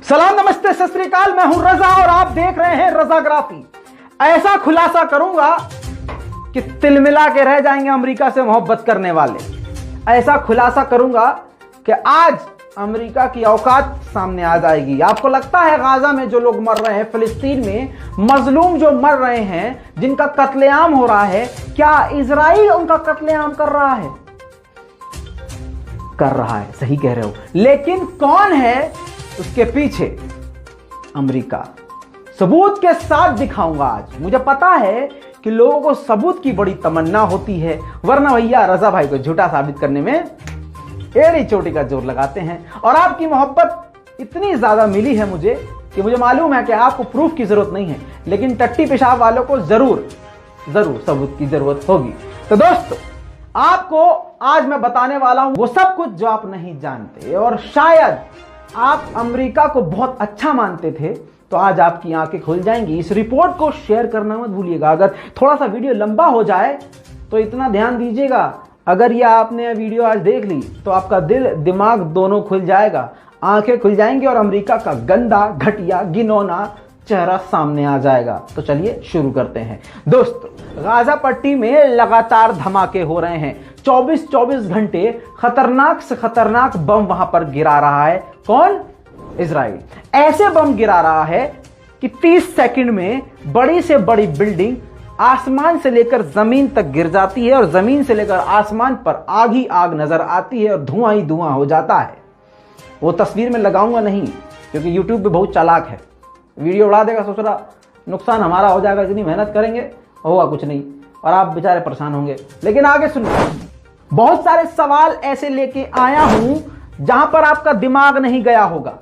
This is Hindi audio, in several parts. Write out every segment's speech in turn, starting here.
सलाम, नमस्ते, सत श्री अकाल। मैं हूं रजा और आप देख रहे हैं रजाग्राफी। ऐसा खुलासा करूंगा कि तिलमिला के रह जाएंगे अमेरिका से मोहब्बत करने वाले। ऐसा खुलासा करूंगा कि आज अमेरिका की औकात सामने आ जाएगी। आपको लगता है गाजा में जो लोग मर रहे हैं, फिलिस्तीन में मजलूम जो मर रहे हैं, जिनका कत्लेआम हो रहा है, क्या इजराइल उनका कत्लेआम कर रहा है? कर रहा है, सही कह रहे हो। लेकिन कौन है उसके पीछे? अमेरिका। सबूत के साथ दिखाऊंगा आज। मुझे पता है कि लोगों को सबूत की बड़ी तमन्ना होती है, वरना भैया रजा भाई को झूठा साबित करने में एड़ी चोटी का जोर लगाते हैं। और आपकी मोहब्बत इतनी ज्यादा मिली है मुझे कि मुझे मालूम है कि आपको प्रूफ की जरूरत नहीं है, लेकिन टट्टी पेशाब वालों को जरूर सबूत की जरूरत होगी। तो दोस्तों, आपको आज मैं बताने वाला हूं वो सब कुछ जो आप नहीं जानते, और शायद आप अमेरिका को बहुत अच्छा मानते थे, तो आज आपकी आंखें खुल जाएंगी। इस रिपोर्ट को शेयर करना मत भूलिएगा। अगर थोड़ा सा वीडियो लंबा हो जाए तो इतना ध्यान दीजिएगा, अगर यह आपने वीडियो आज देख ली तो आपका दिल दिमाग दोनों खुल जाएगा, आंखें खुल जाएंगी और अमेरिका का गंदा, घटिया, घिनौना चेहरा सामने आ जाएगा। तो चलिए शुरू करते हैं। दोस्तों, गाजा पट्टी में लगातार धमाके हो रहे हैं। 24 घंटे खतरनाक से खतरनाक बम वहां पर गिरा रहा है। कौन? इजराइल। ऐसे बम गिरा रहा है कि 30 सेकंड में बड़ी से बड़ी बिल्डिंग आसमान से लेकर जमीन तक गिर जाती है, और जमीन से लेकर आसमान पर आग ही आग नजर आती है और धुआं ही धुआं हो जाता है। वो तस्वीर में लगाऊंगा नहीं, क्योंकि यूट्यूब पे बहुत चालाक है, वीडियो उड़ा देगा। सोच रहा नुकसान हमारा हो जाएगा, इतनी मेहनत करेंगे, होगा कुछ नहीं, और आप बेचारे परेशान होंगे। लेकिन आगे सुनिए, बहुत सारे सवाल ऐसे लेके आया हूं जहां पर आपका दिमाग नहीं गया होगा।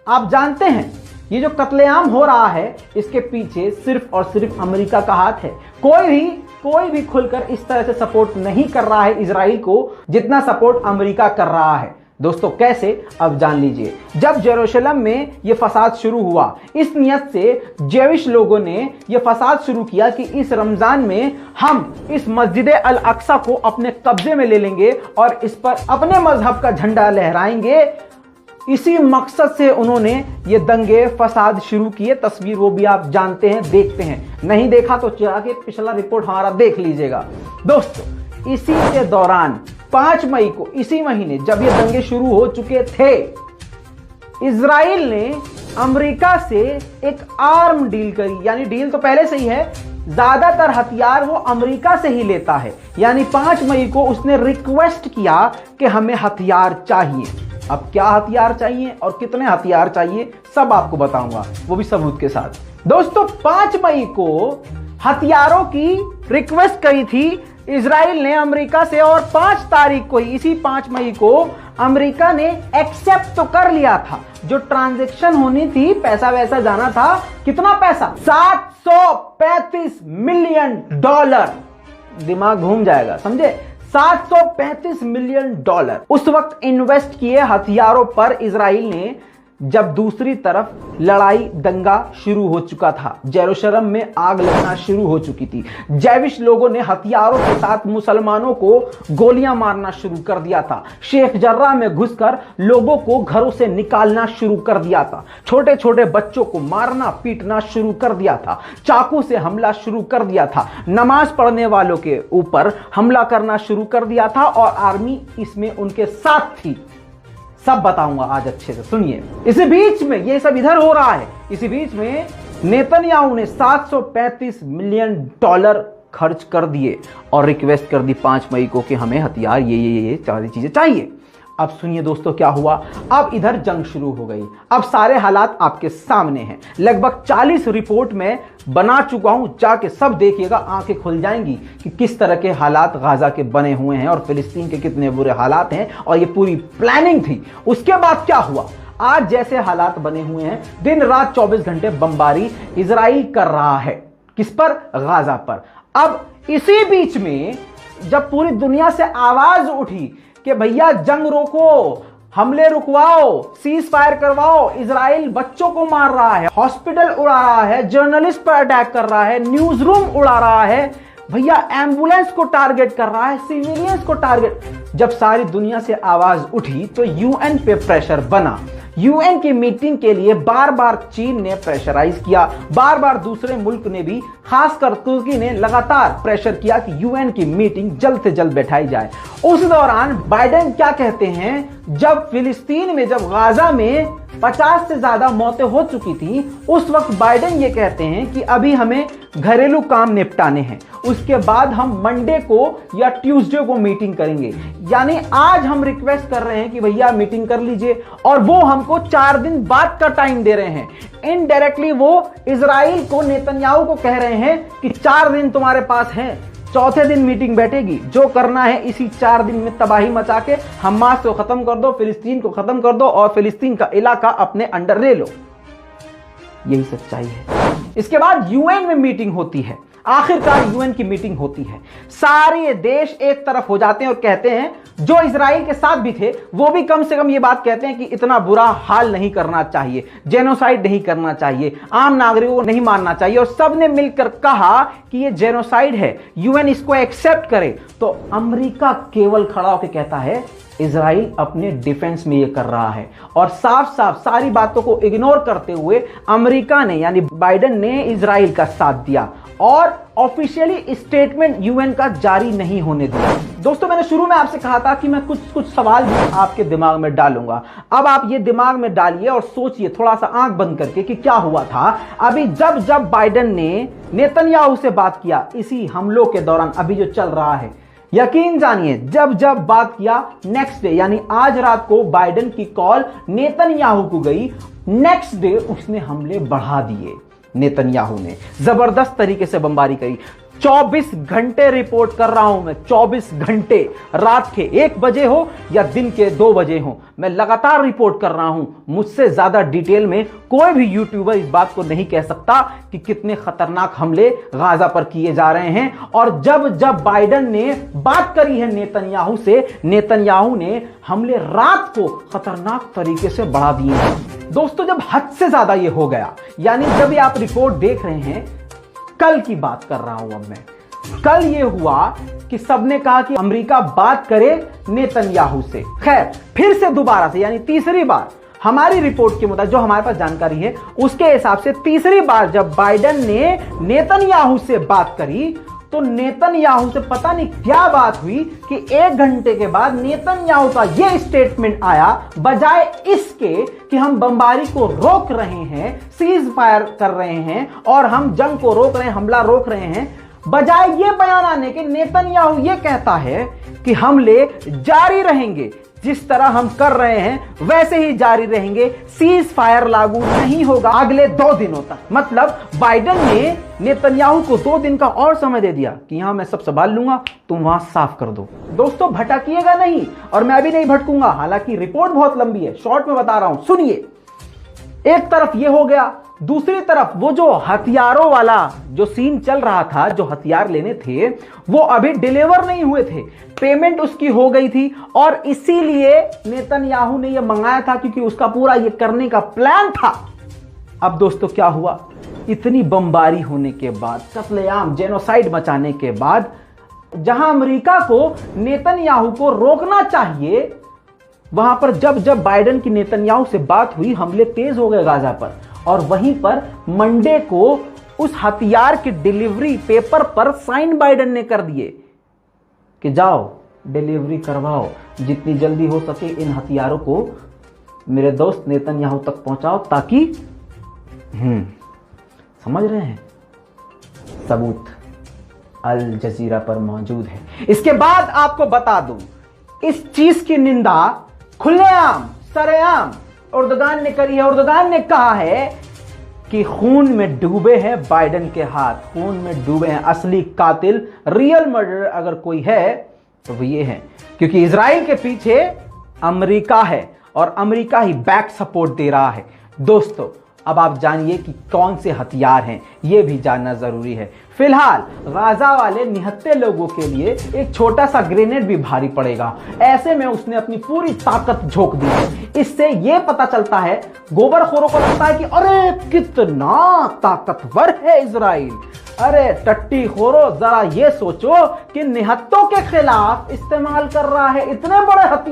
आप जानते हैं ये जो कत्लेआम हो रहा है, इसके पीछे सिर्फ और सिर्फ अमेरिका का हाथ है। कोई भी खुलकर इस तरह से सपोर्ट नहीं कर रहा है इजराइल को, जितना सपोर्ट अमेरिका कर रहा है। दोस्तों, कैसे? अब जान लीजिए। जब जेरूशलम में यह फसाद शुरू हुआ, इस नियत से जेविश लोगों ने यह फसाद शुरू किया कि इस रमजान में हम इस मस्जिद अल अक्सा को अपने कब्जे में ले लेंगे और इस पर अपने मजहब का झंडा लहराएंगे। इसी मकसद से उन्होंने ये दंगे फसाद शुरू किए। तस्वीर वो भी आप जानते हैं, देखते हैं। नहीं देखा तो जाके पिछला रिपोर्ट हमारा देख लीजिएगा। दोस्तों, इसी के दौरान 5 मई को, इसी महीने जब ये दंगे शुरू हो चुके थे, इजराइल ने अमेरिका से एक आर्म डील करी। यानी डील तो पहले से ही है, ज्यादातर हथियार वो अमेरिका से ही लेता है। यानी 5 मई को उसने रिक्वेस्ट किया कि हमें हथियार चाहिए। अब क्या हथियार चाहिए और कितने हथियार चाहिए, सब आपको बताऊंगा, वो भी सबूत के साथ। दोस्तों, 5 मई को हथियारों की रिक्वेस्ट करी थी इजराइल ने अमेरिका से, और 5 तारीख को ही, इसी 5 मई को अमेरिका ने एक्सेप्ट तो कर लिया था। जो ट्रांजैक्शन होनी थी, पैसा वैसा जाना था। कितना पैसा? $735 मिलियन। दिमाग घूम जाएगा, समझे? $735 मिलियन उस वक्त इन्वेस्ट किए हथियारों पर इजराइल ने, जब दूसरी तरफ लड़ाई दंगा शुरू हो चुका था। जेरूशलम में आग लगना शुरू हो चुकी थी। जैविश लोगों ने हथियारों के साथ मुसलमानों को गोलियां मारना शुरू कर दिया था। शेख जर्रा में घुसकर लोगों को घरों से निकालना शुरू कर दिया था। छोटे छोटे बच्चों को मारना पीटना शुरू कर दिया था। चाकू से हमला शुरू कर दिया था। नमाज पढ़ने वालों के ऊपर हमला करना शुरू कर दिया था, और आर्मी इसमें उनके साथ थी। सब बताऊंगा आज, अच्छे से सुनिए। इसी बीच में ये सब इधर हो रहा है, इसी बीच में नेतन्याहू ने $735 मिलियन खर्च कर दिए और रिक्वेस्ट कर दी 5 मई को कि हमें हथियार ये सारी चीजें चाहिए। अब सुनिए दोस्तों, क्या हुआ। अब इधर जंग शुरू हो गई। अब सारे हालात आपके सामने हैं। लगभग 40 रिपोर्ट में बना चुका हूं, जाके सब देखिएगा, आंखें खुल जाएंगी कि किस तरह के हालात गाजा के बने हुए हैं और फिलिस्तीन के कितने बुरे हालात हैं, और ये पूरी प्लानिंग थी। उसके बाद क्या हुआ? आज जैसे हालात बने हुए हैं, दिन रात 24 घंटे बमबारी इजराइल कर रहा है। किस पर? गाजा पर। अब इसी बीच में जब पूरी दुनिया से आवाज उठी कि भैया जंग रोको, हमले रुकवाओ, सीज फायर करवाओ, इजराइल बच्चों को मार रहा है, हॉस्पिटल उड़ा रहा है, जर्नलिस्ट पर अटैक कर रहा है, न्यूज रूम उड़ा रहा है, भैया एम्बुलेंस को टारगेट कर रहा है, सिविलियंस को टारगेट। जब सारी दुनिया से आवाज उठी तो यूएन पे प्रेशर बना यूएन की मीटिंग के लिए बार बार चीन ने प्रेशराइज किया, बार बार दूसरे मुल्क ने भी, खासकर तुर्की ने लगातार प्रेशर किया कि यूएन की मीटिंग जल्द से जल्द बैठाई जाए। उस दौरान बाइडेन क्या कहते हैं, जब फिलिस्तीन में, जब गाजा में 50 से ज्यादा मौतें हो चुकी थी, उस वक्त बाइडेन ये कहते हैं कि अभी हमें घरेलू काम निपटाने हैं, उसके बाद हम मंडे को या ट्यूसडे को मीटिंग करेंगे। यानी आज हम रिक्वेस्ट कर रहे हैं कि भैया मीटिंग कर लीजिए, और वो हमको 4 दिन बाद का टाइम दे रहे हैं। इनडायरेक्टली वो इजराइल को, नेतन्याहू को कह रहे हैं कि 4 दिन तुम्हारे पास हैं, चौथे दिन मीटिंग बैठेगी, जो करना है इसी 4 दिन में तबाही मचा के हमास को खत्म कर दो, फिलिस्तीन को खत्म कर दो और फिलिस्तीन का इलाका अपने अंडर ले लो। यही सच्चाई है। इसके बाद यूएन में मीटिंग होती है, आखिरकार यूएन की मीटिंग होती है, सारे देश एक तरफ हो जाते हैं और कहते हैं, जो इजराइल के साथ भी थे वो भी कम से कम ये बात कहते हैं कि इतना बुरा हाल नहीं करना चाहिए, जेनोसाइड नहीं करना चाहिए, आम नागरिकों को नहीं मारना चाहिए, और सबने मिलकर कहा कि ये जेनोसाइड है, यूएन इसको एक्सेप्ट करे। तो अमेरिका केवल खड़ा होकर कहता है इजराइल अपने डिफेंस में ये कर रहा है, और साफ साफ सारी बातों को इग्नोर करते हुए अमेरिका ने, यानी बाइडेन ने इजराइल का साथ दिया और ऑफिशियली स्टेटमेंट यूएन का जारी नहीं होने दिया। दोस्तों, मैंने शुरू में आपसे कहा था कि मैं कुछ सवाल भी आपके दिमाग में डालूंगा। अब आप ये दिमाग में डालिए और सोचिए थोड़ा सा आंख बंद करके कि क्या हुआ था अभी जब बाइडेन ने नेतन्याहू से बात किया इसी हमलों के दौरान, अभी जो चल रहा है। यकीन जानिए, जब बात किया, नेक्स्ट डे यानी आज रात को बाइडेन की कॉल नेतन्याहू को गई, नेक्स्ट डे उसने हमले बढ़ा दिए। नेतन्याहू ने जबरदस्त तरीके से बमबारी करी। 24 घंटे रिपोर्ट कर रहा हूं मैं, 24 घंटे, रात के 1 बजे हो या दिन के 2 बजे हो, मैं लगातार रिपोर्ट कर रहा हूं। मुझसे ज्यादा डिटेल में कोई भी यूट्यूबर इस बात को नहीं कह सकता कि कितने खतरनाक हमले गाजा पर किए जा रहे हैं। और जब बाइडेन ने बात करी है नेतन्याहू से, नेतन्याहू ने हमले रात को खतरनाक तरीके से बढ़ा दिए हैं। दोस्तों, जब हद से ज्यादा ये हो गया, यानी जब ये आप रिपोर्ट देख रहे हैं, कल की बात कर रहा हूं अब मैं, कल ये हुआ कि सबने कहा कि अमेरिका बात करे नेतन्याहू से। खैर, फिर से दोबारा से, यानी तीसरी बार, हमारी रिपोर्ट के मुताबिक, जो हमारे पास जानकारी है उसके हिसाब से तीसरी बार जब बाइडेन ने नेतन्याहू से बात करी, तो नेतन्याहू से पता नहीं क्या बात हुई कि 1 घंटे के बाद नेतन्याहू का यह स्टेटमेंट आया, बजाय इसके कि हम बमबारी को रोक रहे हैं, सीज फायर कर रहे हैं और हम जंग को रोक रहे हैं, हमला रोक रहे हैं, बजाय यह बयान आने के नेतन्याहू यह कहता है कि हमले जारी रहेंगे, जिस तरह हम कर रहे हैं वैसे ही जारी रहेंगे, सीज फायर लागू नहीं होगा अगले 2 दिनों तक। मतलब बाइडेन ने नेतन्याहू को 2 दिन का और समय दे दिया कि यहां मैं सब संभाल लूंगा, तुम वहां साफ कर दो। दोस्तों, भटकिएगा नहीं, और मैं भी नहीं भटकूंगा, हालांकि रिपोर्ट बहुत लंबी है, शॉर्ट में बता रहा हूं, सुनिए। एक तरफ ये हो गया, दूसरी तरफ वो जो हथियारों वाला जो सीन चल रहा था, जो हथियार लेने थे वो अभी डिलीवर नहीं हुए थे, पेमेंट उसकी हो गई थी, और इसीलिए नेतन्याहू ने ये मंगाया था, क्योंकि उसका पूरा ये करने का प्लान था। अब दोस्तों, क्या हुआ? इतनी बमबारी होने के बाद, कत्लेआम, जेनोसाइड मचाने के बाद, जहां अमेरिका को नेतन्याहू को रोकना चाहिए, वहां पर जब बाइडेन की नेतन्याहू से बात हुई, हमले तेज हो गए गाजा पर, और वहीं पर मंडे को उस हथियार की डिलीवरी पेपर पर साइन बाइडेन ने कर दिए कि जाओ डिलीवरी करवाओ, जितनी जल्दी हो सके इन हथियारों को मेरे दोस्त नेतन्याहू तक पहुंचाओ, ताकि समझ रहे हैं, सबूत अल जजीरा पर मौजूद है। इसके बाद आपको बता दूं, इस चीज की निंदा खुलेआम, सरेआम उर्दगान ने करी है। उर्दगान ने कहा है कि खून में डूबे हैं बाइडेन के हाथ, खून में डूबे हैं, असली कातिल, रियल मर्डर अगर कोई है तो वो ये है, क्योंकि इजराइल के पीछे अमेरिका है और अमेरिका ही बैक सपोर्ट दे रहा है। दोस्तों, अब आप जानिए कि कौन से हथियार हैं, यह भी जानना जरूरी है। फिलहाल गाजा वाले निहत्थे लोगों के लिए एक छोटा सा ग्रेनेड भी भारी पड़ेगा, ऐसे में उसने अपनी पूरी ताकत झोंक दी है। इससे यह पता चलता है, गोबरखोरों को लगता है कि अरे कितना ताकतवर है इजराइल। अरे टट्टी खोरो, जरा ये सोचो कि निहत्थों के खिलाफ इस्तेमाल कर रहा है इतने बड़े हथियार।